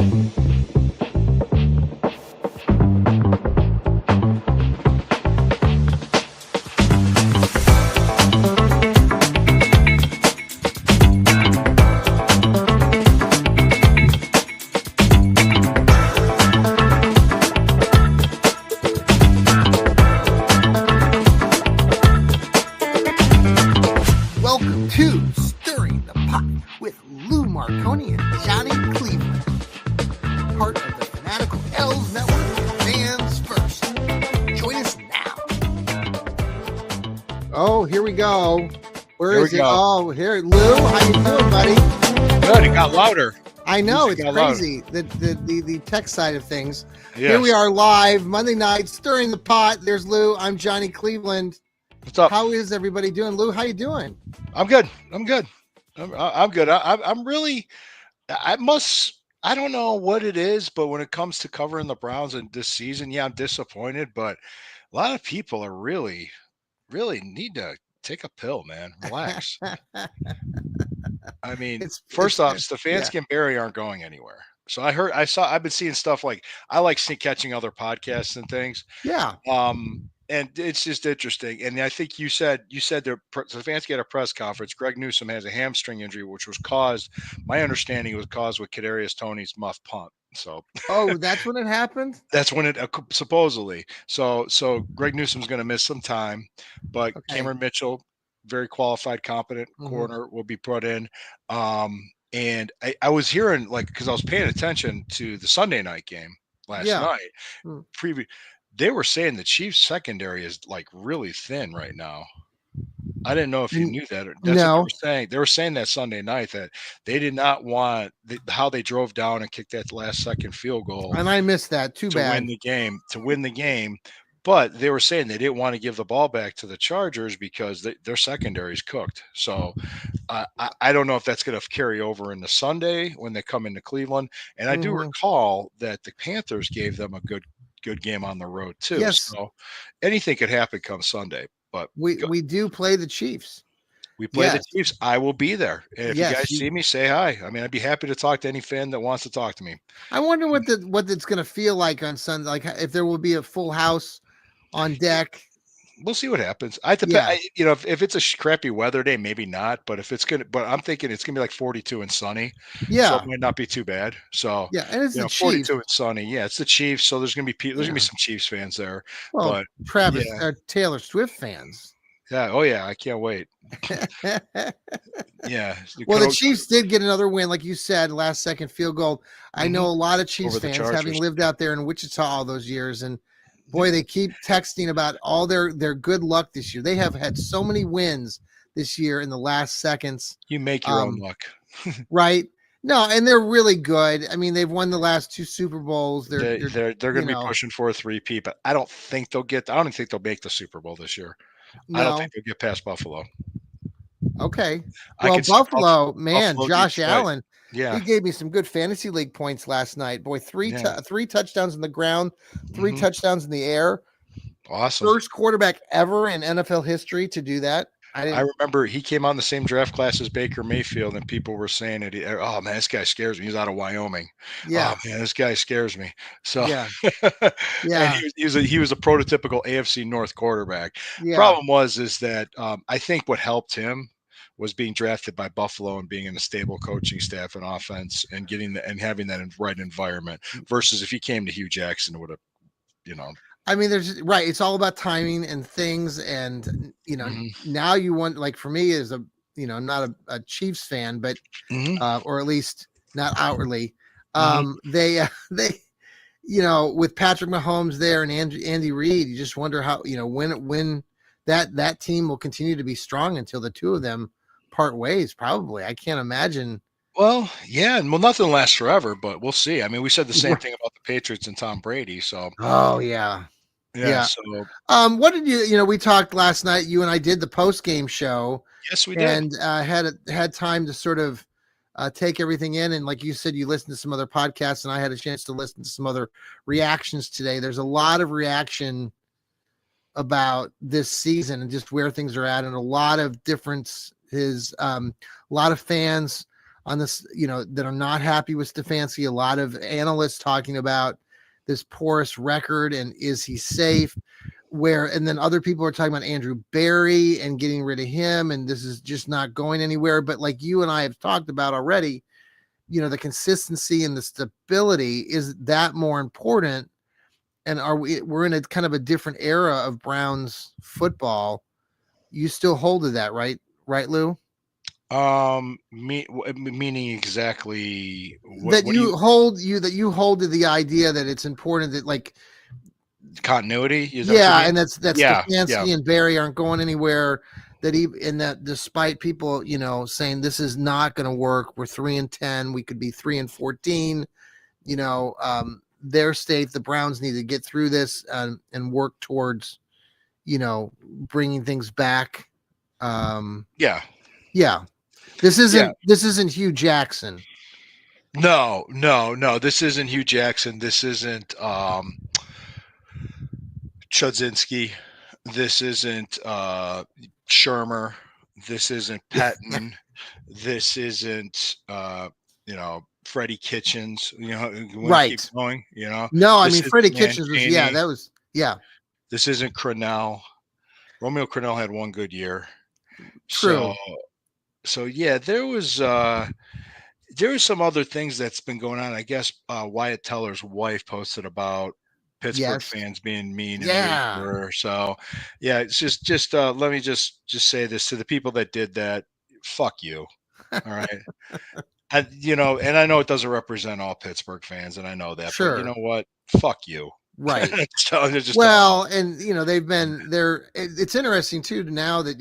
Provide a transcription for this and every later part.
Welcome to Stirring the Pot with Lou Marconi and Johnny Cleveland, part of the Fanatical L's Network. Fans first. Join us now. Oh, here we go. Where is it? Oh, here, Lou. How you doing, buddy? Good. It got louder. I know, it's crazy. The tech side of things. Yes. Here we are live Monday night, Stirring the Pot. There's Lou. I'm Johnny Cleveland. What's up? How is everybody doing? Lou, how you doing? I'm good. I'm good. I'm really, I don't know what it is, but when it comes to covering the Browns in this season, yeah, I'm disappointed, but a lot of people are really need to take a pill, man. Relax. I mean, first off, Stefanski and Barry aren't going anywhere. So I've been seeing stuff like, I like catching other podcasts and things. Yeah. And it's just interesting. And I think you said that Stefanski at a press conference, Greg Newsome has a hamstring injury, which was caused, my understanding was caused with Kadarius Toney's muff punt. So, oh, that's when it happened? That's when it supposedly. So Greg Newsome's going to miss some time, but Cameron Mitchell, very qualified, competent corner, will be put in. And I was hearing, because I was paying attention to the Sunday night game last night, they were saying the Chiefs secondary is really thin right now. I didn't know if you knew that. That's what they were saying. They were saying that Sunday night that they did not want how they drove down and kicked that last second field goal. And I missed that. To win the game. But they were saying they didn't want to give the ball back to the Chargers because their secondary is cooked. So I don't know if that's going to carry over into Sunday when they come into Cleveland. And I do recall that the Panthers gave them a good game on the road too. Yes. So anything could happen come Sunday. But we do play the Chiefs. We play the Chiefs. I will be there. And if you guys see me, say hi. I mean, I'd be happy to talk to any fan that wants to talk to me. I wonder what it's going to feel like on Sunday. Like if there will be a full house on deck. We'll see what happens. If it's a crappy weather day, maybe not. But but I'm thinking it's gonna be like 42 and sunny. Yeah, so it might not be too bad. So and it's the 42 and sunny. Yeah, it's the Chiefs. So there's gonna be some Chiefs fans there. Well, but Travis Taylor Swift fans. Yeah. Oh yeah, I can't wait. Yeah. Well, the Chiefs did get another win, like you said, last second field goal. I know a lot of Chiefs fans, having lived out there in Wichita all those years, and boy, they keep texting about all their good luck this year. They have had so many wins this year in the last seconds. You make your own luck. Right? No, and they're really good. I mean, they've won the last 2 Super Bowls. They're going to be pushing for a 3-peat, but I don't think they'll make the Super Bowl this year. No. I don't think they'll get past Buffalo. Okay. Well, Buffalo, Josh Allen. Yeah, he gave me some good fantasy league points last night. Boy, three touchdowns in the ground, 3 touchdowns in the air. Awesome. First quarterback ever in NFL history to do that. I remember he came on the same draft class as Baker Mayfield, and people were saying that oh man, this guy scares me. He's out of Wyoming. Yeah. Oh man, this guy scares me. So yeah. And he was a prototypical AFC North quarterback. Yeah. Problem is that I think what helped him was being drafted by Buffalo and being in a stable coaching staff and offense and having that right environment versus if he came to Hugh Jackson, it would have, I mean, it's all about timing and things. And, now you want, like for me as not a Chiefs fan, but, or at least not outwardly, they, with Patrick Mahomes there and Andy Reid, you just wonder how, when that team will continue to be strong until the two of them part ways, probably. I can't imagine. Well, yeah, and nothing lasts forever, but we'll see. I mean, we said the same thing about the Patriots and Tom Brady. So, yeah. So, what did we talked last night? You and I did the post game show. Yes, we did, and had time to sort of take everything in. And like you said, you listened to some other podcasts, and I had a chance to listen to some other reactions today. There's a lot of reaction about this season and just where things are at, and a lot of difference. A lot of fans on this, that are not happy with Stefanski. A lot of analysts talking about this porous record and is he safe? And then other people are talking about Andrew Barry and getting rid of him, and this is just not going anywhere. But like you and I have talked about already, the consistency and the stability, is that more important? And we're in a kind of a different era of Browns football. You still hold to that, right? Right, Lou? Meaning exactly That what do you you hold to the idea that it's important that, like, continuity? Is that what you yeah, mean? and that's Yeah, yeah, Stefanski and Barry aren't going anywhere. That despite people, saying this is not going to work, we're 3-10, we could be 3-14. Their state, the Browns need to get through this and work towards, bringing things back. yeah, Yeah. This isn't Hugh Jackson. No, no, no. This isn't Hugh Jackson. This isn't Chudzinski. This isn't Shermer. This isn't Patton. This isn't Freddie Kitchens. You know, you want to keep Right. going. No, I This mean is Freddie Kitchens was, Mancini. yeah. This isn't Crennel. Romeo Crennel had one good year. True. So yeah, there was some other things that's been going on. I guess Wyatt Teller's wife posted about Pittsburgh Yes. fans being mean and rude to Yeah. her. So yeah, it's just let me just say this to the people that did that. Fuck you. All right. And I know it doesn't represent all Pittsburgh fans, and I know that, but you Sure. know what? Fuck you. Right. Just Well, and it's interesting too now that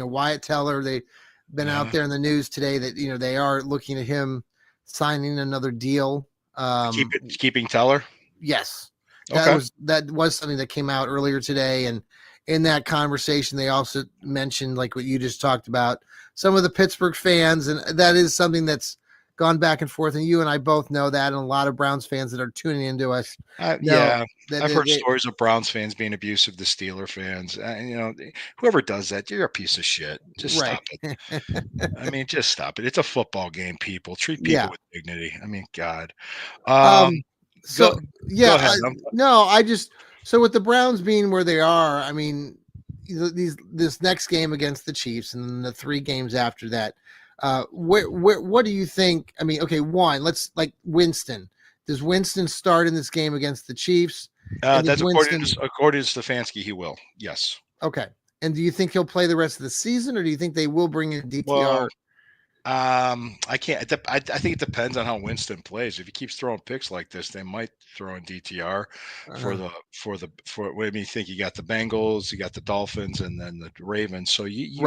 Wyatt Teller, they've been out there in the news today that they are looking at him signing another deal. Keeping Teller. Yes, Okay. that was something that came out earlier today, and in that conversation they also mentioned, like what you just talked about, some of the Pittsburgh fans, and that is something that's gone back and forth, and you and I both know that, and a lot of Browns fans that are tuning into us know that I've heard stories of Browns fans being abusive to Steeler fans. Whoever does that, you're a piece of shit. Just stop it. I mean, just stop it. It's a football game, people. Treat people with dignity. I mean, God. So go ahead. So with the Browns being where they are, I mean, this next game against the Chiefs and then the 3 games after that, what do you think? I mean, okay, let's like Winston. Does Winston start in this game against the Chiefs? That's according to Stefanski. He will. Yes. Okay. And do you think he'll play the rest of the season, or do you think they will bring in DTR? Well, I can't. I think it depends on how Winston plays. If he keeps throwing picks like this, they might throw in DTR for what do you think? You got the Bengals, you got the Dolphins, and then the Ravens. So you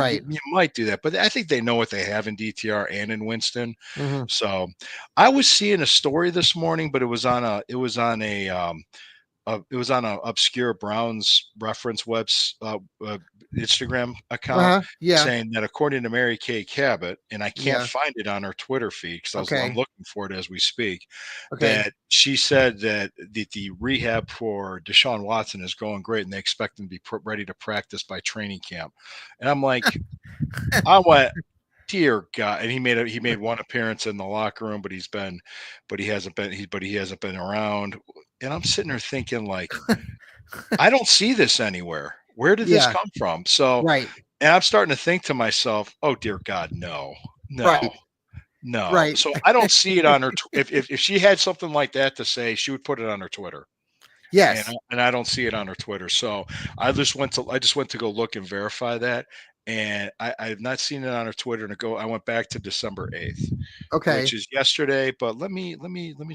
might do that, but I think they know what they have in DTR and in Winston. Mm-hmm. So I was seeing a story this morning, but it was on a obscure Browns reference Instagram account saying that according to Mary Kay Cabot, and I can't find it on her Twitter feed because I'm looking for it as we speak, that she said that the rehab for Deshaun Watson is going great and they expect him to be ready to practice by training camp. And I'm like, I went, dear God. And he made one appearance in the locker room, but he hasn't been around. And I'm sitting there thinking, like, I don't see this anywhere. Where did this come from? So, and I'm starting to think to myself, oh dear God, no. Right. So I don't see it on her. If she had something like that to say, she would put it on her Twitter. Yes. And I don't see it on her Twitter. So I just went to go look and verify that. And I have not seen it on her Twitter. And I went back to December 8th, which is yesterday. But let me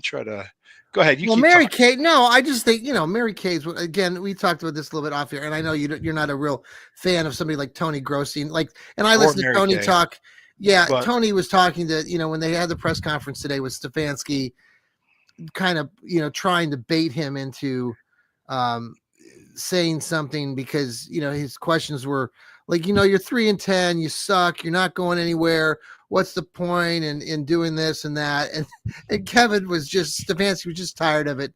try to go ahead. Mary Kay. No, I just think Mary Kay's. Again, we talked about this a little bit off here, and I know you're not a real fan of somebody like Tony Grossi. And I listened to Tony talk. Yeah, but Tony was talking to when they had the press conference today with Stefanski, kind of trying to bait him into saying something because his questions were like, you're 3-10, you suck, you're not going anywhere. What's the point in doing this and that? And Kevin Stefanski was just tired of it.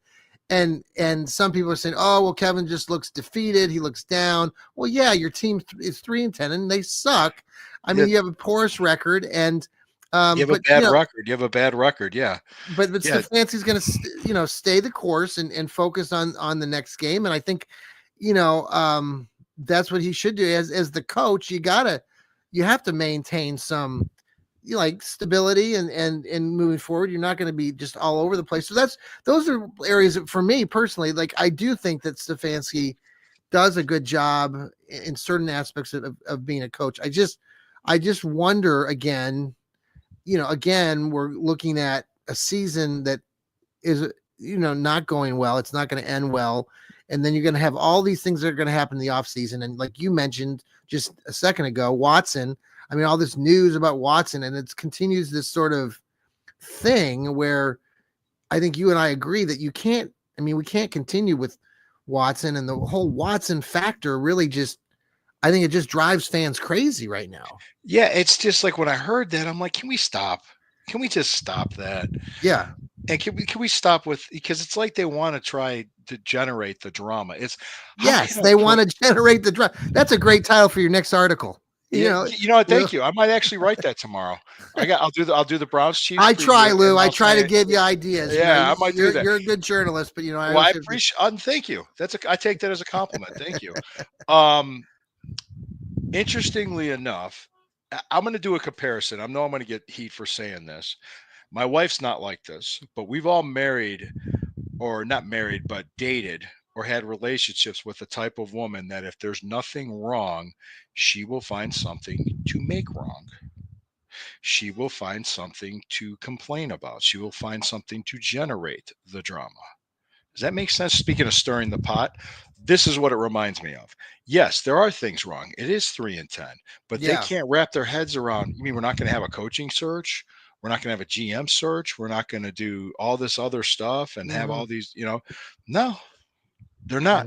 And some people are saying, oh, well, Kevin just looks defeated. He looks down. Well, yeah, your team is 3-10 and they suck. I mean, you have a porous record, and You have a But bad record. You have a bad record. Yeah. but Yeah. Stefanski's going to stay the course and focus on the next game. And I think, that's what he should do as the coach. You have to maintain some like stability and moving forward. You're not going to be just all over the place. So those are areas that, for me personally, like I do think that Stefanski does a good job in certain aspects of being a coach. I just wonder again, again, we're looking at a season that is, not going well. It's not going to end well. And then you're going to have all these things that are going to happen in the offseason. And like you mentioned just a second ago, Watson, I mean, all this news about Watson, and it continues this sort of thing where I think you and I agree that we can't continue with Watson, and the whole Watson factor really I think it just drives fans crazy right now. Yeah. It's just like when I heard that, I'm like, can we stop? Can we just stop that? Yeah. And can we stop with, because it's like they want to try to generate the drama. It's yes, they want to generate the drama. That's a great title for your next article. You know what? Thank you. I might actually write that tomorrow. I'll do the Browns Chiefs. I try, Lou. I try to give you ideas. Yeah, I might do that. You're a good journalist, but I appreciate. Thank you. I take that as a compliment. Thank you. Interestingly enough, I'm going to do a comparison. I know I'm going to get heat for saying this. My wife's not like this, but we've all married, or not married, but dated or had relationships with the type of woman that if there's nothing wrong, she will find something to make wrong. She will find something to complain about. She will find something to generate the drama. Does that make sense? Speaking of stirring the pot, this is what it reminds me of. Yes, there are things wrong. It is 3-10, but they can't wrap their heads around. You mean we're not going to have a coaching search? We're not going to have a GM search. We're not going to do all this other stuff and have all these, no, they're not.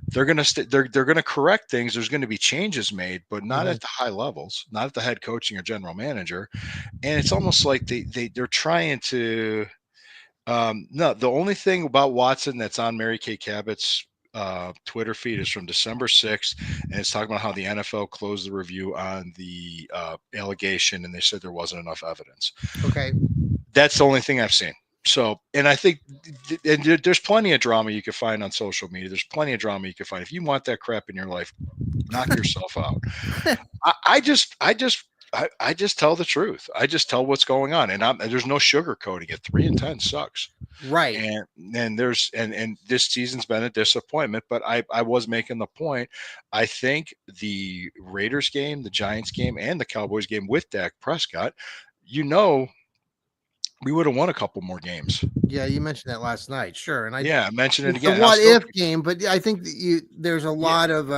They're going to they're going to correct things. There's going to be changes made, but not at the high levels, not at the head coaching or general manager. And it's almost like they're trying to. No, the only thing about Watson that's on Mary Kay Cabot's Twitter feed is from December 6th, and it's talking about how the NFL closed the review on the allegation, and they said there wasn't enough evidence. Okay. That's the only thing I've seen. So, and I think and there's plenty of drama you can find on social media. There's plenty of drama you can find. If you want that crap in your life, knock yourself out. I just tell the truth. I just tell what's going on, and there's no sugarcoating it. 3-10 sucks, right? And there's and this season's been a disappointment. But I was making the point. I think the Raiders game, the Giants game, and the Cowboys game with Dak Prescott, we would have won a couple more games. Yeah, you mentioned that last night. Sure, and I mentioned it again. The what if game, but I think that there's a lot of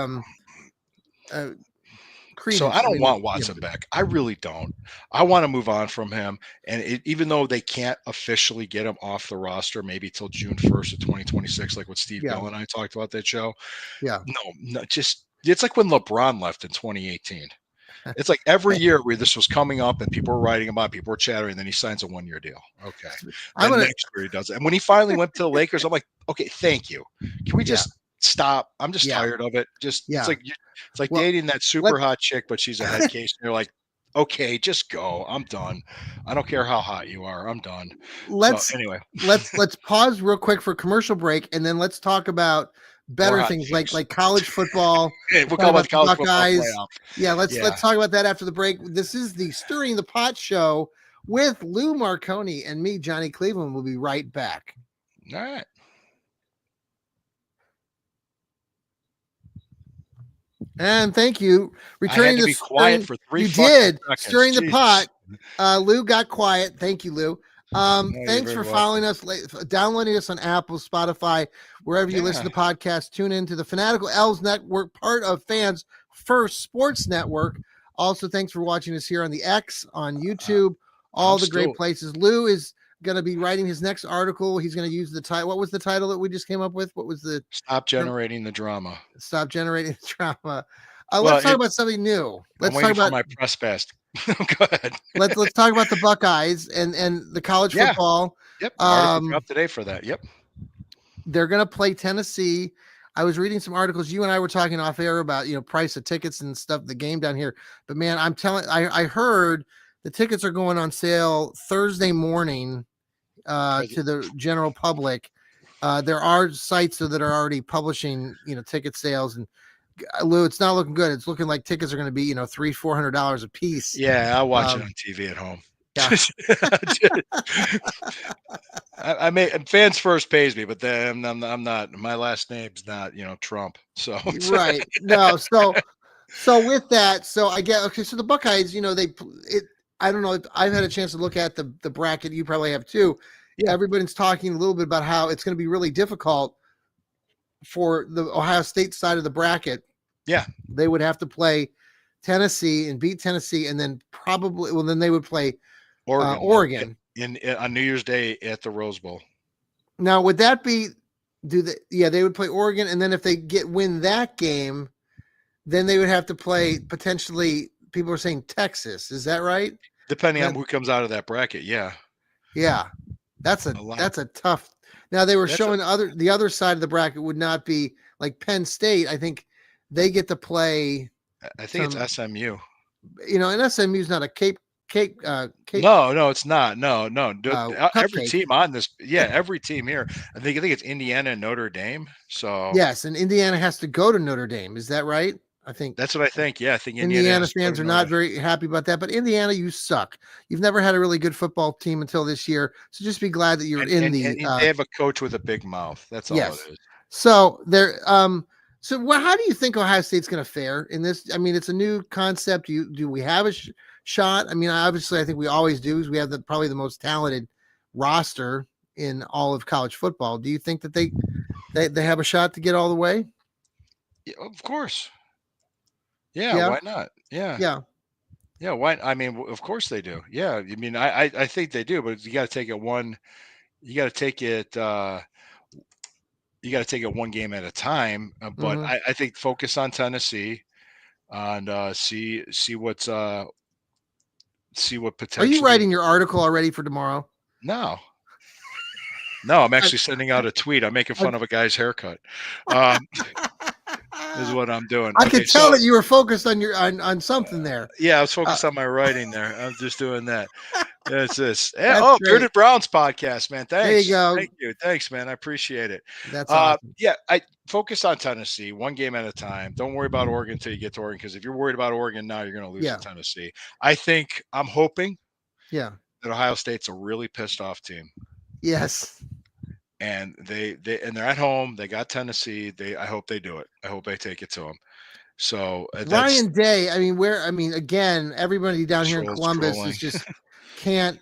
So I don't want Watson back. I really don't. I want to move on from him. And even though they can't officially get him off the roster, maybe till June 1st of 2026, like what Steve Bell and I talked about that show. Yeah. No, just it's like when LeBron left in 2018. It's like every year where this was coming up and people were writing about it, people were chattering, then he signs a 1-year deal. Okay. Then next year he does it. And when he finally went to the Lakers, I'm like, okay, thank you. Can we just stop? I'm just tired of it. It's like dating that super hot chick, but she's a head case. And you're like, okay, just go. I'm done. I don't care how hot you are. I'm done. Anyway, let's pause real quick for commercial break, and then let's talk about better things like college football. We'll talk about the college Buckeyes. Football playoff. Yeah, let's talk about that after the break. This is the Stirring the Pot show with Lou Marconi and me, Johnny Cleveland. We'll be right back. All right. And thank you. Returning to be quiet for 3 You did. Seconds. Stirring Jeez. the pot. Lou got quiet. Thank you, Lou. Thanks for following us, downloading us on Apple, Spotify, wherever you listen to podcasts. Tune into the Fanatical Elves Network, part of Fans First Sports Network. Also, thanks for watching us here on the X, on YouTube, all the great places. Lou is going to be writing his next article. He's going to use the title. What was the title that we just came up with? What was the Stop Generating the Drama? Stop Generating the Drama. Let's talk about something new. Let's talk about my press pass. Go ahead. Let's talk about the Buckeyes and the college football. Yep. Article up today for that. Yep. They're going to play Tennessee. I was reading some articles. You and I were talking off air about price of tickets and stuff. The game down here, but man, I'm telling. I heard The tickets are going on sale Thursday morning to the general public. There are sites that are already publishing, ticket sales, and Lou, it's not looking good. It's looking like tickets are going to be, $300-400 a piece. Yeah, I'll watch it on TV at home. Yeah. I may fans first pays me, but then I'm not. My last name's not Trump. So Right. No. So with that, so I get okay. So the Buckeyes, I don't know. I've had a chance to look at the bracket. You probably have too. Yeah. Everybody's talking a little bit about how it's going to be really difficult for the Ohio State side of the bracket. Yeah. They would have to play Tennessee and beat Tennessee, and then then they would play Oregon on New Year's Day at the Rose Bowl. Now, would that be they would play Oregon, and then if they win that game, then they would have to play potentially. People are saying Texas. Is that right? Depending on who comes out of that bracket, yeah. Yeah, that's a tough. Now they were showing the other side of the bracket would not be like Penn State. I think they get to play. I think it's SMU. And SMU's not a Cape. No, it's not. No. Every Cupcake. team on this, every team here. I think it's Indiana and Notre Dame. So yes, and Indiana has to go to Notre Dame. Is that right? I think that's what I think. Yeah, I think Indiana fans are not very happy about that. But Indiana, you suck. You've never had a really good football team until this year. So just be glad that you're in the. And they have a coach with a big mouth. That's all it is. So they're So how do you think Ohio State's going to fare in this? I mean, it's a new concept. Do we have a shot? I mean, obviously, I think we always do. Because we have probably the most talented roster in all of college football. Do you think that they have a shot to get all the way? Yeah, of course. Yeah, why not? Yeah. Why? I mean, of course they do. Yeah, I mean, I think they do, but you got to take it one. You got to take it. You got to take it one game at a time. But I think focus on Tennessee, and see what potential. Are you writing your article already for tomorrow? No, I'm actually sending out a tweet. I'm making fun of a guy's haircut. Is what I'm doing. I could tell that you were focused on something there. Yeah, I was focused on my writing there. I'm just doing that. That's this. Oh, Bearded Browns podcast, man. Thanks. There you go. Thank you. Thanks, man. I appreciate it. That's awesome. Yeah, I focus on Tennessee, one game at a time. Don't worry about Oregon until you get to Oregon, because if you're worried about Oregon now, you're going to lose to Tennessee. I'm hoping that Ohio State's a really pissed off team. Yes. And they're at home. They got Tennessee. I hope they do it. I hope they take it to them. So Ryan Day. I mean, again, everybody down here in Columbus is just can't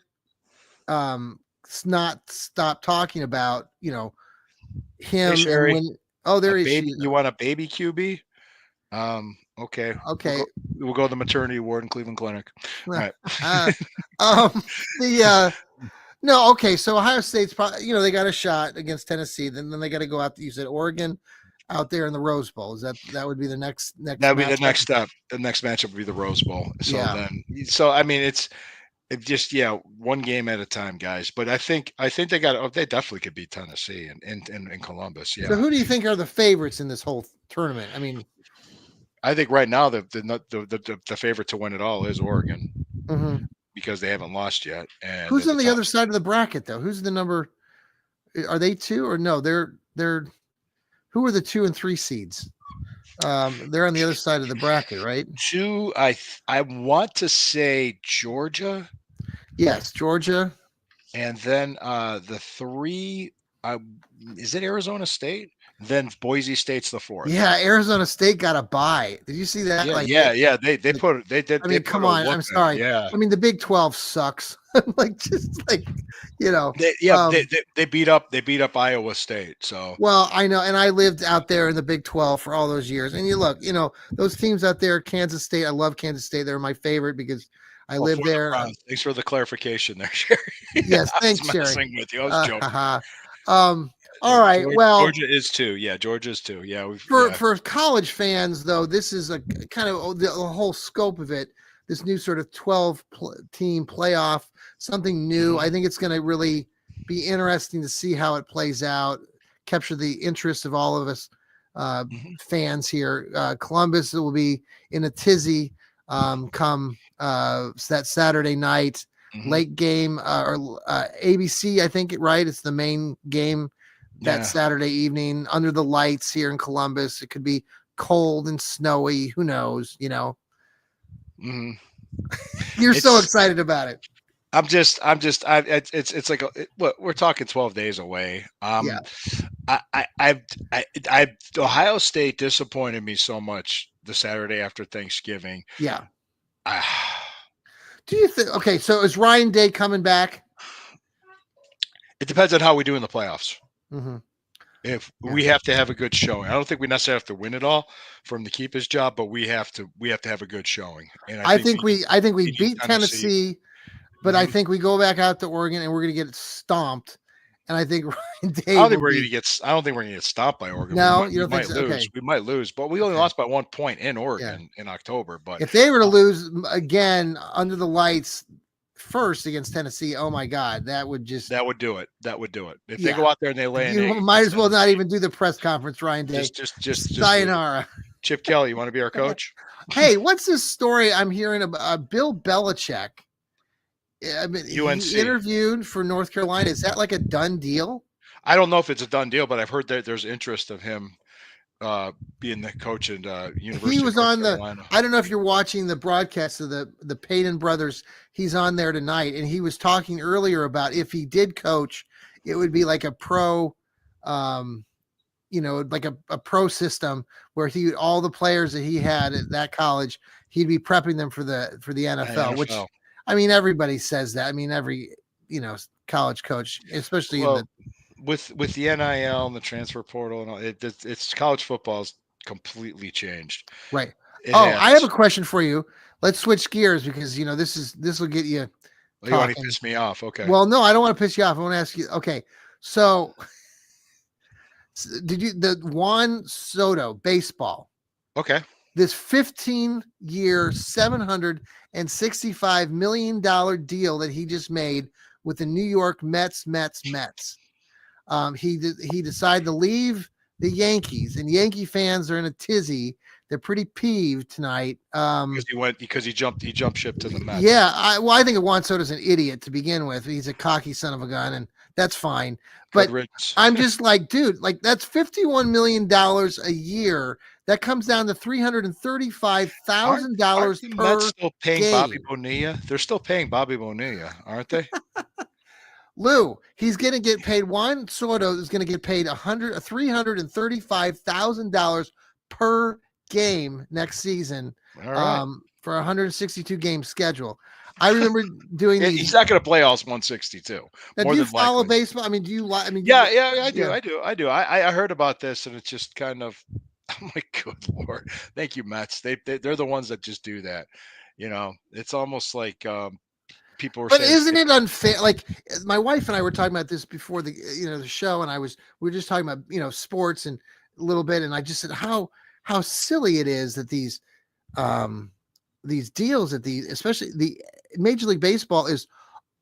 not stop talking about him. Hey, Sherry, there he is. You want a baby QB? Okay. We'll go to the maternity ward in Cleveland Clinic. All right. No, okay. So Ohio State's probably, they got a shot against Tennessee. Then they got to go out. You said Oregon out there in the Rose Bowl. That would be the next? That would be the next step. The next matchup would be the Rose Bowl. So I mean, it's just one game at a time, guys. But I think they definitely could beat Tennessee and Columbus. Yeah. So who do you think are the favorites in this whole tournament? I mean, I think right now the favorite to win it all is Oregon. Mm-hmm. Because they haven't lost yet. And who's on the other side of the bracket, though? Who's the number? Are they 2 or no? They're who are the 2 and 3 seeds? They're on the other side of the bracket, right? 2. I want to say Georgia. Yes, Georgia. And then the 3. Is it Arizona State? Then Boise State's the 4th. Yeah, Arizona State got a bye. Did you see that? Yeah, They did. I mean, come on. I'm sorry. Yeah. I mean, the Big 12 sucks. They beat up Iowa State. So well, I know, and I lived out there in the Big 12 for all those years. And you look, those teams out there, Kansas State. I love Kansas State. They're my favorite because I lived there. Thanks for the clarification there, Sherry. Yes, thanks, Sherry. With you. I was joking. All right. Georgia is 2. Yeah, Georgia's 2. Yeah. For college fans, though, this is a kind of the whole scope of it. This new sort of 12-team playoff, something new. I think it's going to really be interesting to see how it plays out. Capture the interest of all of us fans here. Columbus will be in a tizzy come that Saturday night late game, or ABC, I think right. It's the main game that Saturday evening under the lights here in Columbus. It could be cold and snowy. Who knows? Mm-hmm. You're so excited about it. It's like what we're talking 12 days away. Ohio State disappointed me so much the Saturday after Thanksgiving. Yeah. Do you think? Okay, so is Ryan Day coming back? It depends on how we do in the playoffs. Mm-hmm. If we have to have a good showing, I don't think we necessarily have to win it all for him to keep his job, but we have to have a good showing. And I think we beat Tennessee, but I think we go back out to Oregon and we're going to get stomped. And I think Ryan Day. I don't think we're going to get stomped by Oregon. No, you don't think so? Lose. Okay. We might lose, but we only lost by 1 point in Oregon in October. But if they were to lose again under the lights first against Tennessee, oh my God, that would do it. If they go out there and they lay, you might as well not even do the press conference, Ryan Day. Just sayonara. Chip Kelly, you want to be our coach? Hey, what's this story I'm hearing about Bill Belichick? I mean, UNC. He interviewed for North Carolina. Is that like a done deal? I don't know if it's a done deal, but I've heard that there's interest of him being the coach at University. He was on Carolina. I don't know if you're watching the broadcast of the Payton brothers. He's on there tonight, and he was talking earlier about if he did coach, it would be like a pro, like a pro system where all the players that he had at that college, he'd be prepping them for the NFL. Which, I mean, everybody says that. I mean, every college coach, especially with the NIL and the transfer portal and all, it's college football's completely changed. Right. I have a question for you. Let's switch gears because this will get you. You want to piss me off? Okay. Well, no, I don't want to piss you off. I want to ask you. Okay, so did you the Juan Soto baseball? Okay. This 15-year, $765 million deal that he just made with the New York Mets. He decided to leave the Yankees, and Yankee fans are in a tizzy. They're pretty peeved tonight. Because he jumped ship to the Mets. Yeah, I think Juan Soto's an idiot to begin with. He's a cocky son of a gun, and that's fine. But I'm just like, dude, like that's $51 million a year. That comes down to $335,000 per Mets still paying game. Bobby Bonilla? They're still paying Bobby Bonilla, aren't they? Lou, he's going to get paid. Juan Soto is going to get paid $335,000 per game next season. All right. For a 162 game schedule. I remember doing these. He's not going to play all 162. Now, do you follow baseball? I mean, do you like? I mean, I do. I heard about this, and it's just kind of, oh my good Lord, thank you, Mets. They're the ones that just do that. It's almost like people were. But isn't it unfair? Like my wife and I were talking about this before the show, and we were just talking about sports and a little bit, and I just said how silly it is that these deals especially the Major League Baseball is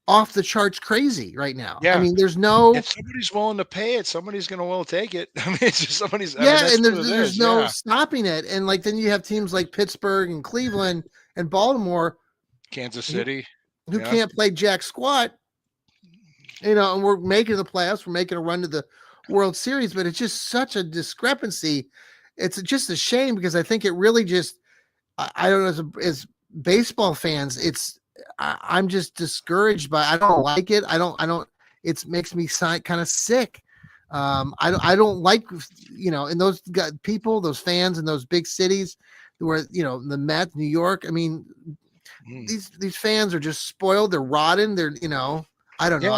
off the charts crazy right now. Yeah. I mean, there's no. If somebody's willing to pay it, somebody's going to will take it. I mean, it's just somebody's. And there's no stopping it. And like then you have teams like Pittsburgh and Cleveland and Baltimore, Kansas City, who can't play jack squat. And we're making the playoffs. We're making a run to the World Series, but it's just such a discrepancy. It's just a shame because I think it really just. I don't know, as baseball fans, I'm just discouraged by. I don't like it. I don't. It makes me kind of sick. I don't like and those people, those fans in those big cities, where the Mets, New York. I mean, these fans are just spoiled. They're rotten. They're I don't know.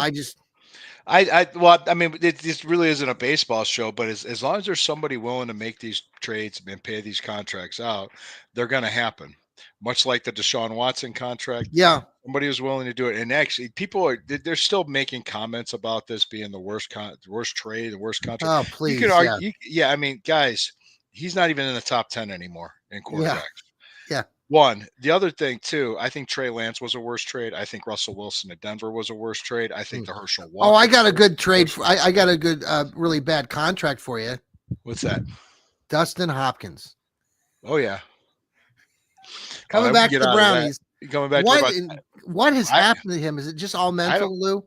I mean, this really isn't a baseball show, but as long as there's somebody willing to make these trades and pay these contracts out, they're going to happen. Much like the Deshaun Watson contract. Yeah. Somebody was willing to do it. And actually people they're still making comments about this being the worst trade, the worst contract. Oh, please. You could argue, I mean, guys, he's not even in the top 10 anymore in quarterbacks. Yeah. One. The other thing too, I think Trey Lance was a worse trade. I think Russell Wilson at Denver was a worse trade. I think the Herschel Walker. Oh, I got a good trade. I got a good, really bad contract for you. What's that? Dustin Hopkins. Oh yeah. Coming back to the Brownies. coming back for What about what has I happened to him? Is it just all I don't mental, Lou?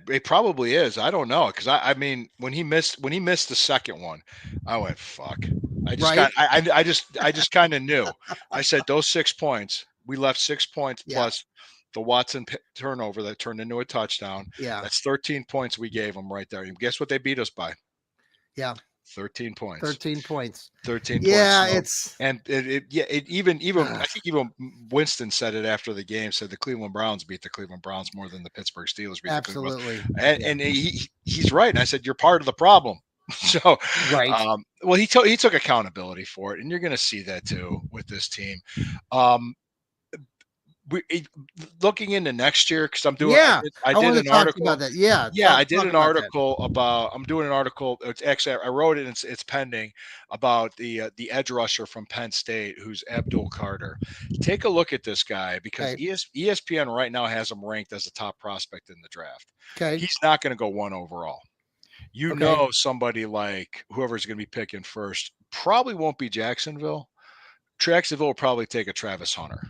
it probably is. I don't know because I mean when he missed the second one, I went fuck. Right? I just kind of knew. I said those 6 points. We left 6 points Yeah. plus the Watson turnover that turned into a touchdown. Yeah. That's 13 points we gave them right there. And guess what they beat us by? Yeah. 13 points. 13 points. 13 points. Yeah, So, it's and even I think even Winston said it after the game. Said the Cleveland Browns beat the Cleveland Browns more than the Pittsburgh Steelers beat the Cleveland absolutely. Browns, Yeah. and he's right. And I said you're part of the problem. So, Right. well, he took accountability for it, and you're going to see that too with this team. Um, we looking into next year because Yeah. I I did want to an talk to you about article. that. Yeah. Yeah, I did Talk an about that. article about. I'm doing an article. It's actually I wrote it. It's pending about the edge rusher from Penn State, who's Abdul Carter. Take a look at this guy because Okay. ESPN right now has him ranked as a top prospect in the draft. Okay. He's not going to go one overall. You Okay. know, somebody like whoever's going to be picking first probably won't be Jacksonville. Jacksonville will probably take a Travis Hunter.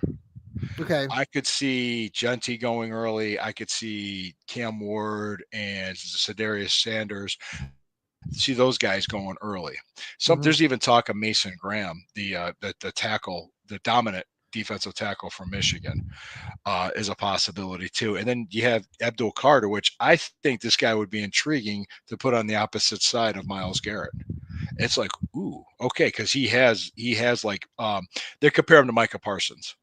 Okay. I could see Genty going early. I could see Cam Ward and Sedarius Sanders. See those guys going early. Hmm. There's even talk of Mason Graham, the tackle, the dominant defensive tackle from Michigan, is a possibility too. And then you have Abdul Carter, which I think this guy would be intriguing to put on the opposite side of Myles Garrett. It's like, ooh, okay, because he has like they compare him to Micah Parsons.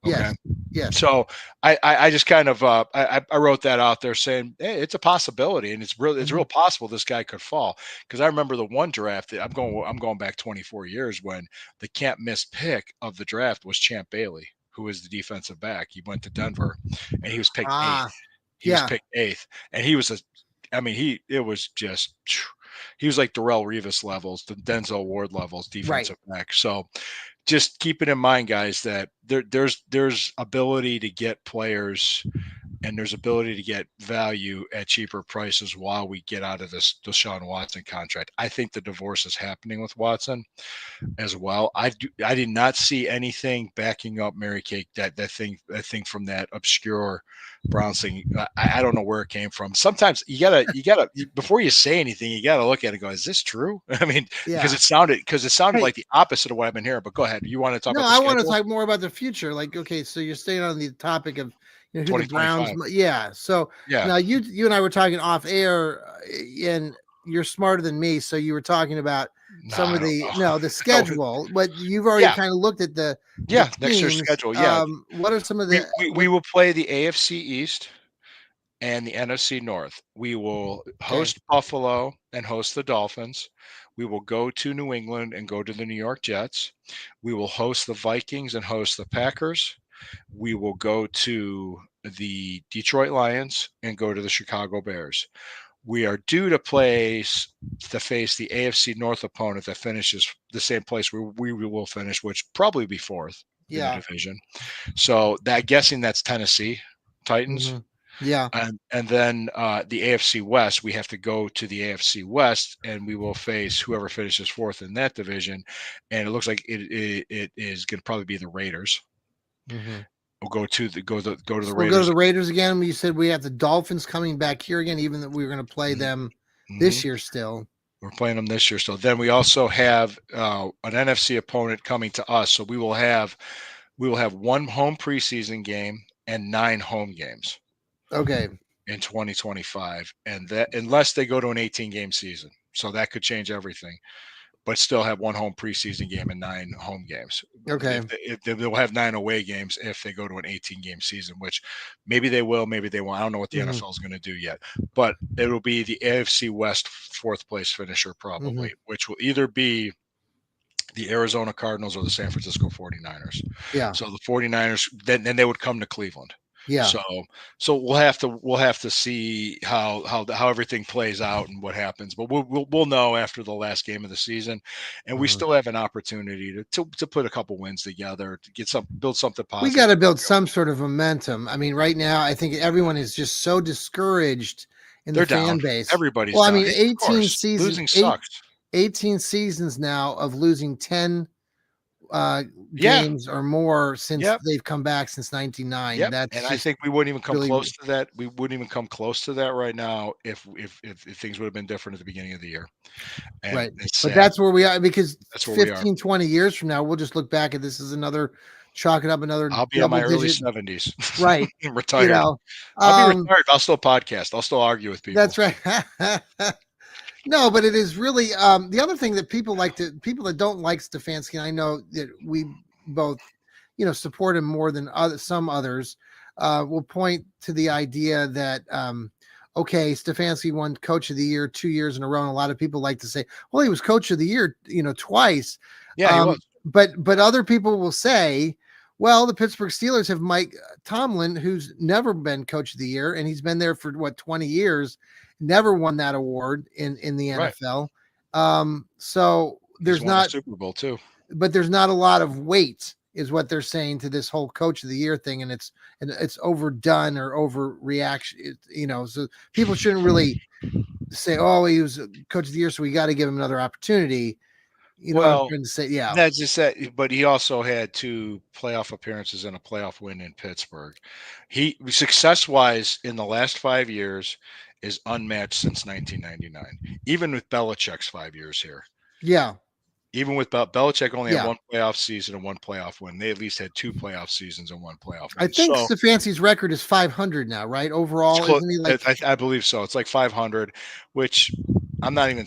Okay. Yes. Yes. So I just kind of I wrote that out there saying, hey, it's a possibility, and it's Hmm. real possible this guy could fall because I remember the one draft that I'm going back 24 years when the can't miss pick of the draft was Champ Bailey, who was the defensive back. He went to Denver, and he was picked Ah. eighth. He was Yeah. picked eighth, and he was I mean it was just he was like Darrell Revis levels, the Denzel Ward levels, Right. defensive back. So just keep it in mind, guys, that there's ability to get players and there's ability to get value at cheaper prices while we get out of this Deshaun Watson contract. I think the divorce is happening with Watson as well. I did not see anything backing up Mary Kate that thing from that obscure Browns thing. I don't know where it came from. Sometimes you gotta before you say anything, you gotta look at it and go, is this true? I mean, Yeah. because it sounded Hey, like the opposite of what I've been hearing. But go ahead. You want to talk no, about the I want to schedule? talk more about the future. Like, okay, so you're staying on the topic of who the Browns. 2025. Yeah. So Yeah. now you and I were talking off air, and you're smarter than me. So you were talking about No, some I of don't the know. schedule, but you've already Yeah. kind of looked at the Yeah. Next year's teams. schedule. Yeah. What are some of the We what? will play the AFC East and the NFC North. We will Okay. host Buffalo and host the Dolphins. We will go to New England and go to the New York Jets. We will host the Vikings and host the Packers. We will go to the Detroit Lions and go to the Chicago Bears. We are due to face the AFC North opponent that finishes the same place where we will finish, which probably be fourth in the Yeah. division. So that guessing that's Tennessee Titans. Hmm. Yeah. And then the AFC West, we have to go to the AFC West, and we will face whoever finishes fourth in that division. And it looks like it is going to probably be the Raiders. Hmm. We'll go to the So we'll go to Raiders. the Raiders again. You said we have the Dolphins coming back here again, even that we were going to play them Mm-hmm. this year still. We're playing them this year. So then we also have an NFC opponent coming to us. So we will have one home preseason game and 9 home games Okay. in 2025, and that unless they go to an 18 game season, so that could change everything. But still have one home preseason game and 9 home games. Okay. If they'll have 9 away games if they go to an 18 game season, which maybe they will, maybe they won't. I don't know what the Hmm. NFL is going to do yet, but it'll be the AFC West fourth place finisher Hmm. probably, which will either be the Arizona Cardinals or the San Francisco 49ers. Yeah. So the 49ers, then they would come to Cleveland. Yeah. So we'll have to see how everything plays out and what happens. But we'll know after the last game of the season, and we Mhm. still have an opportunity to put a couple wins together to build something We got positive. to build some sort of momentum. I mean, right now, I think everyone is just so discouraged in the They're down. fan base. Everybody's Well, I down. mean, Of course, losing eight sucks. 18 seasons now of losing 10 uh, Yeah. games or more since Yep. they've come back since 99. Yep. That's And I just think we wouldn't even come really close to that. We wouldn't even come close to that right now if things would have been different at the beginning of the year. And right. it's But sad. that's where we are because That's where we are. 15, 20 years from now, we'll just look back at this as another chalk it up another I'll be in double my early digit. 70s, Right. You retired. know, I'll be um, retired. I'll still podcast. I'll still argue with people. that's right. No, but it is really the other thing that people that don't like Stefanski, and I know that we both, support him more than some others, will point to the idea that okay, Stefanski won Coach of the Year 2 years in a row, and a lot of people like to say, well, he was Coach of the Year, twice. Yeah, he was. But other people will say, well, the Pittsburgh Steelers have Mike Tomlin, who's never been Coach of the Year, and he's been there for 20 years, never won that award in the Right. NFL. So He's there's won a not, Super Bowl too. but there's not a lot of weight, is what they're saying to this whole Coach of the Year thing, and it's overdone or overreaction. So people shouldn't really say, oh, he was Coach of the Year, so we got to give him another opportunity. You know what I'm Well, trying to say? Yeah. that's just that. But he also had 2 playoff appearances and a playoff win in Pittsburgh. He success wise in the last 5 years is unmatched since 1999, even with Belichick's 5 years here. Yeah. Even with Belichick only had Yeah. one playoff season and one playoff win. They at least had 2 playoff seasons and one playoff I win. think So Stefanski's record is 500 now, right? it's Overall, close. isn't he like? I believe so. It's like 500, which I'm not even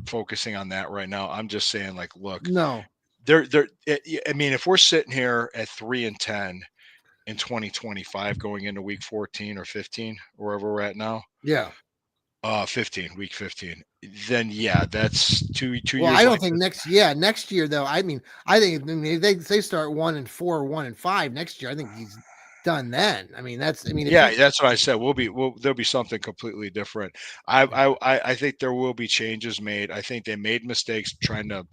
focusing on that right now. I'm just saying, like, look, No. I mean, if we're sitting here at 3-10 in 2025, going into week 14 or 15, wherever we're at now, Yeah. 15, week 15, then yeah, that's two Well, years I don't like think this. next year though. I mean, I think if they start 1-4, 1-5 next year, I think he's done then. I mean, if Yeah, he that's what I said. There'll be something completely different. I think there will be changes made. I think they made mistakes trying to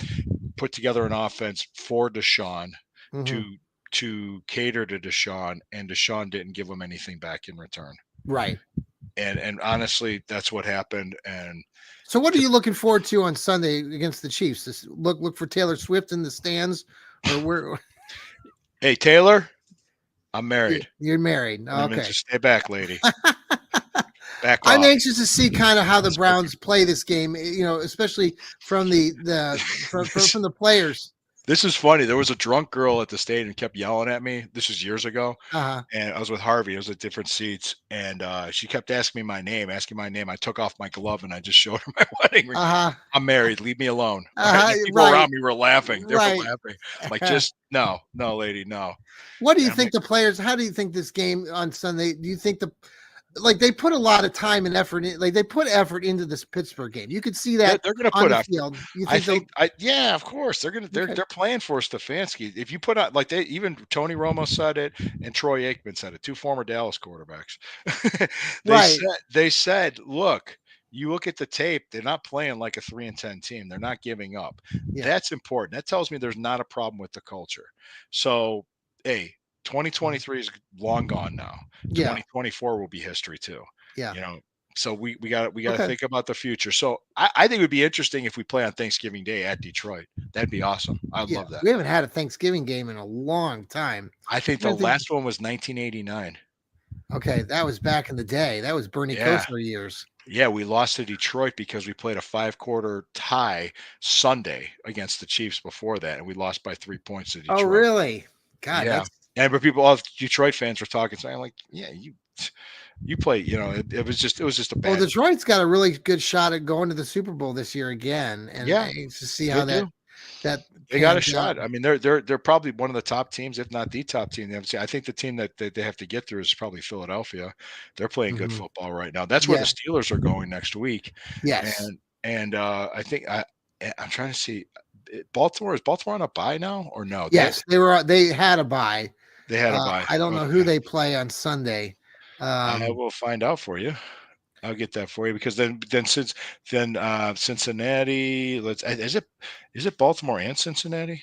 put together an offense for Deshaun mm-hmm. to cater to Deshaun, and Deshaun didn't give them anything back in return. Right. And honestly, that's what happened. And so, what are you looking forward to on Sunday against the Chiefs? Look for Taylor Swift in the stands, or where? Hey, Taylor, I'm married. You're married. Okay. Just stay back, lady. Back I'm off. anxious to see kind of how the Browns play this game, especially from from the players. This is funny. There was a drunk girl at the stadium and kept yelling at me. This was years ago. Uh-huh. And I was with Harvey. It was at different seats. And she kept asking my name. I took off my glove and I just showed her my wedding ring. Uh-huh. I'm married. Leave me alone. Uh-huh. And the people around me were laughing. They were Right. laughing. Like, just no, lady, no. What do you think the players, how do you think this game on Sunday, do you think they put a lot of time and effort in, they put effort into this Pittsburgh game. You could see that they're going to on put the effort. field. You think yeah, of course they're playing for Stefanski. If you put out like even Tony Romo said it and Troy Aikman said it, 2 former Dallas quarterbacks. They said, look, you look at the tape, they're not playing like a 3-10 team. They're not giving up. Yeah. That's important. That tells me there's not a problem with the culture. So, hey, 2023 is long gone now. Yeah. 2024 will be history too. Yeah. So we got to think about the future. So I think it would be interesting if we play on Thanksgiving Day at Detroit. That'd be awesome. I'd love that. We haven't had a Thanksgiving game in a long time. I think the last one was 1989. Okay, that was back in the day. That was Bernie Kosar years. Yeah, we lost to Detroit because we played a 5-quarter tie Sunday against the Chiefs before that, and we lost by 3 points to Detroit. Oh, really? God, yeah. All Detroit fans were talking, saying like, "Yeah, you play." It was just a bad. Well, Detroit's got a really good shot at going to the Super Bowl this year again, and to see how that they got a shot. I mean, they're probably one of the top teams, if not the top team. I think the team that they have to get through is probably Philadelphia. They're playing good football right now. That's where the Steelers are going next week. Yes, and I think I'm trying to see. Baltimore, is Baltimore on a bye now or no? Yes, they had a bye. They had a bye. I don't know who they play on Sunday. I will find out for you. I'll get that for you because then Cincinnati. Is it Baltimore and Cincinnati?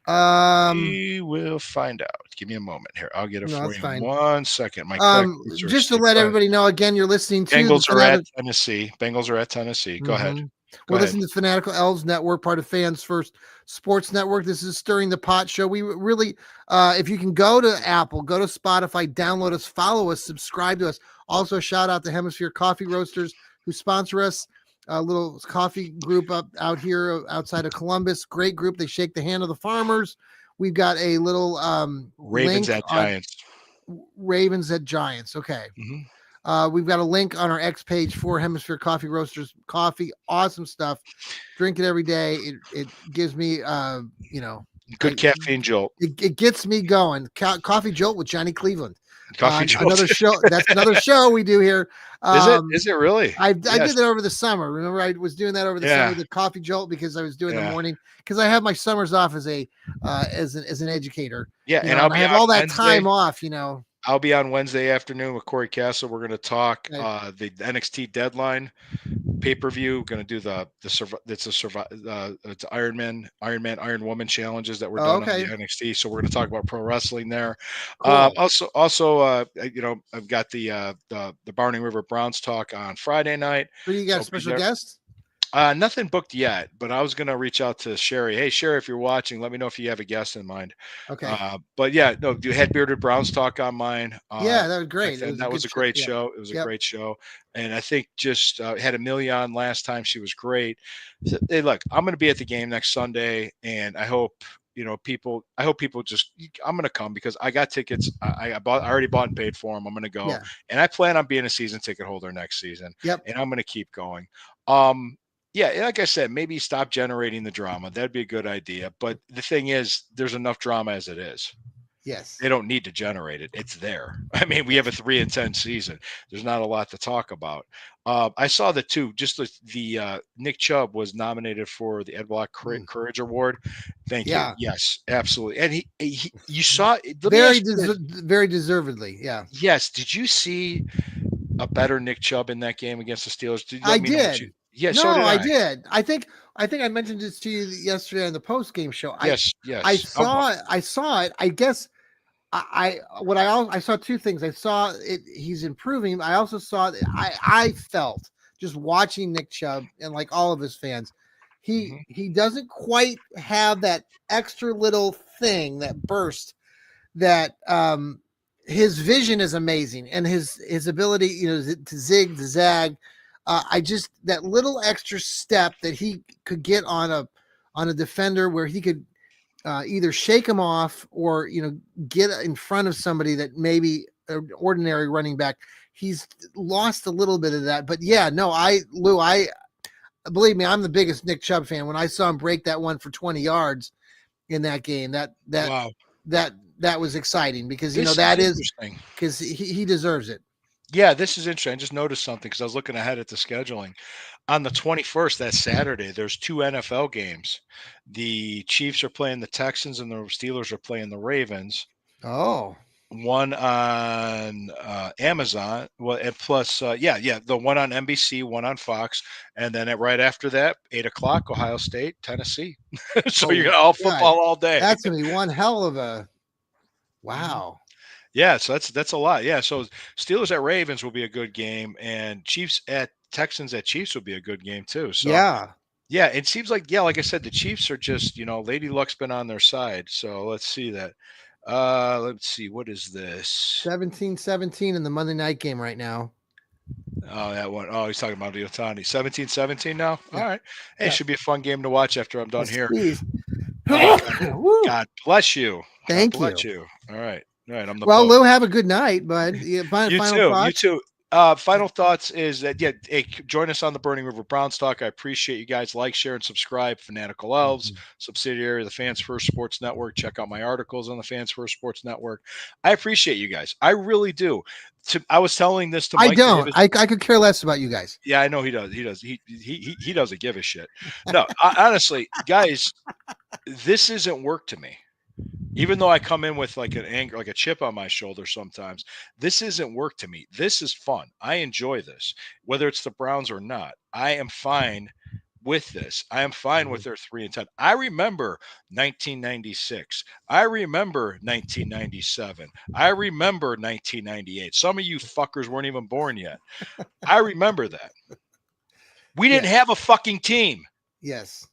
We will find out. Give me a moment here. I'll get it for you. Fine. 1 second. Just to let everybody know, again, you're listening to Bengals are at Tennessee. Go ahead. Go We're ahead. listening to Fanatical Elves Network, part of Fans First Sports Network. This is Stirring the Pot Show. We really, if you can go to Apple, go to Spotify, download us, follow us, subscribe to us. Also, shout out to Hemisphere Coffee Roasters who sponsor us. A little coffee group up out here outside of Columbus. Great group. They shake the hand of the farmers. We've got a little Ravens link at on Giants. Ravens at Giants. Okay. We've got a link on our X page for Hemisphere Coffee Roasters coffee. Awesome stuff. Drink it every day. It gives me, Good caffeine jolt. It gets me going. Coffee Jolt with Johnny Cleveland. Coffee jolt. Another show. That's another show we do here. Is it? Is it really? I did that over the summer. Remember, I was doing that over the summer, the Coffee Jolt, because I was doing the morning, because I have my summers off as an educator. Yeah, and I have all that time off. I'll be on Wednesday afternoon with Corey Castle. We're going to talk the NXT Deadline pay-per-view. Going to do it's Iron Man, Iron Woman challenges that were done on the NXT. So we're going to talk about pro wrestling there. Cool. Also, I've got the Barney River Browns talk on Friday night. Who do you got? Special guest? Nothing booked yet, but I was going to reach out to Sherry. Hey, Sherry, if you're watching, let me know if you have a guest in mind. Okay. But yeah, no, you had Bearded Browns talk on mine. Yeah, that was great. That was a great show. It was a great show. And I think just had Amelia on last time. She was great. Hey, look, I'm going to be at the game next Sunday, and I hope people just, I'm going to come because I got tickets. I already bought and paid for them. I'm going to go, and I plan on being a season ticket holder next season. Yep. And I'm going to keep going. Yeah, like I said, maybe stop generating the drama. That'd be a good idea. But the thing is, there's enough drama as it is. Yes. They don't need to generate it. It's there. I mean, we have a 3-10 season. There's not a lot to talk about. I saw the Nick Chubb was nominated for the Ed Block Courage Award. Thank you. Yes, absolutely. And you saw very deservedly. Yeah. Yes. Did you see a better Nick Chubb in that game against the Steelers? I did. Yeah, no, so did I. I did. I think I mentioned this to you yesterday on the post game show. Yes. I saw it. I guess I saw two things. I saw it. He's improving. I also saw that I felt just watching Nick Chubb, and like all of his fans, he doesn't quite have that extra little thing, that burst that his vision is amazing, and his ability, to zig, to zag. That little extra step that he could get on a defender, where he could either shake him off or get in front of somebody that maybe an ordinary running back. He's lost a little bit of that, but Lou, I believe me, I'm the biggest Nick Chubb fan. When I saw him break that one for 20 yards in that game, that was exciting, because that is because he deserves it. Yeah, this is interesting. I just noticed something because I was looking ahead at the scheduling. On the 21st, that Saturday, there's 2 NFL games. The Chiefs are playing the Texans, and the Steelers are playing the Ravens. Oh. One on Amazon. Well, and plus, the one on NBC, one on Fox, and then right after that, 8:00, Ohio State, Tennessee. So you're all football all day. That's gonna be one hell of a wow. Yeah, so that's a lot. Yeah, so Steelers at Ravens will be a good game, and Chiefs at Texans at Chiefs will be a good game too. So yeah, it seems like like I said, the Chiefs are just Lady Luck's been on their side. So let's see that. Let's see, what is this? 17-17 in the Monday night game right now. Oh, that one. Oh, he's talking about the Otani. 17-17 now. Yeah. All right. Hey, it should be a fun game to watch after I'm done here. God bless you. Thank you. All right. All right, Lou, have a good night, bud. Final thoughts? You too. Final thoughts is that, hey, join us on the Burning River Browns Talk. I appreciate you guys. Like, share, and subscribe. Fanatical Elves, subsidiary of the Fans First Sports Network. Check out my articles on the Fans First Sports Network. I appreciate you guys. I really do. I was telling this to Mike. I don't. I could care less about you guys. Yeah, I know he does. He does. He doesn't give a shit. No, honestly, guys, this isn't work to me. Even though I come in with like an anger, like a chip on my shoulder sometimes, this isn't work to me. This is fun. I enjoy this, whether it's the Browns or not. I am fine with this. I am fine with their 3-10. I remember 1996. I remember 1997. I remember 1998. Some of you fuckers weren't even born yet. I remember that. We didn't Yes. have a fucking team. Yes.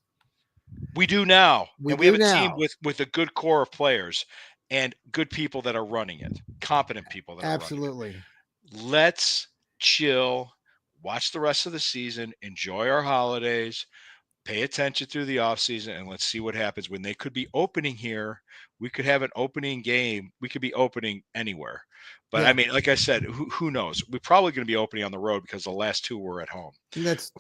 We do now. We And we do have a team now. with a good core of players and good people that are running it, competent people that are running it. Absolutely. Let's chill, watch the rest of the season, enjoy our holidays, pay attention through the offseason, and let's see what happens when they could be opening here. We could have an opening game. We could be opening anywhere. But I Yeah. mean, like I said, who knows? We're probably going to be opening on the road because the last two were at home. That's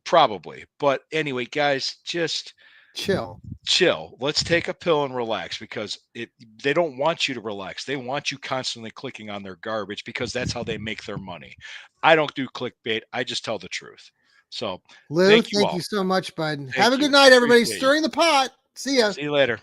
Probably. But anyway, guys, just chill. Let's take a pill and relax because they don't want you to relax. They want you constantly clicking on their garbage because that's how they make their money. I don't do clickbait. I just tell the truth. So Lou, thank you thank you all. so much, bud. Have a Thank good you. night, everybody. Appreciate you. Stirring the pot. See ya. See you later.